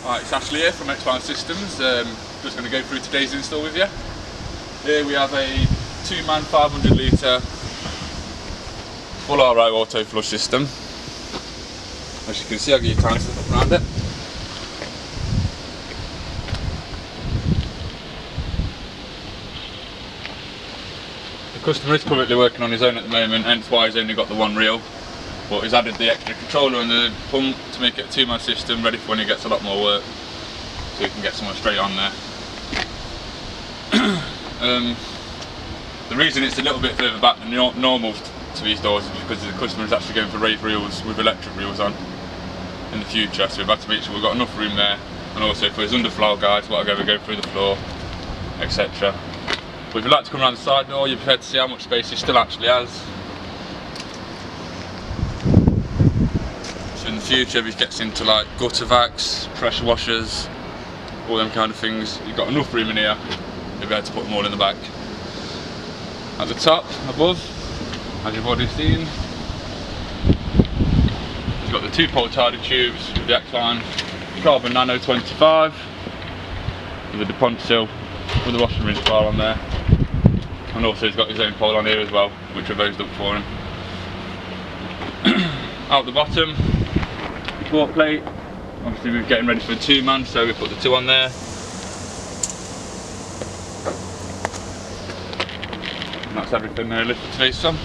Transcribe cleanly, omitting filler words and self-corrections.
Right, it's Ashley here from XLine Systems. Just going to go through today's install with you. Here we have a 2-man 500 litre Full R auto flush system. As you can see, I'll give you time to look around it. The customer is currently working on his own at the moment, hence why he's only got the one reel. But he's added the extra controller and the pump to make it a 2-man system, ready for when he gets a lot more work, so he can get someone straight on there. The reason it's a little bit further back than normal to these doors is because the customer is actually going for rate reels with electric reels on in the future, so we've had to make sure we've got enough room there, and also for his underfloor guides, whatever go through the floor, etc. But if you'd like to come around the side door, you're prepared to see how much space he still actually has. So in the future, if he gets into like gutter vacs, pressure washers, all them kind of things, you've got enough room in here, you'll be able to put them all in the back. At the top, above, as you've already seen, he's got the 2-pole tidal tubes with the XLine Carbon Nano 25 with the Depontil with the wash and rinse bar on there, and also he's got his own pole on here as well, which we've raised up for him. Out the bottom, port plate. Obviously we're getting ready for a 2-man, so we put the 2 on there. And that's everything there lifted today's son.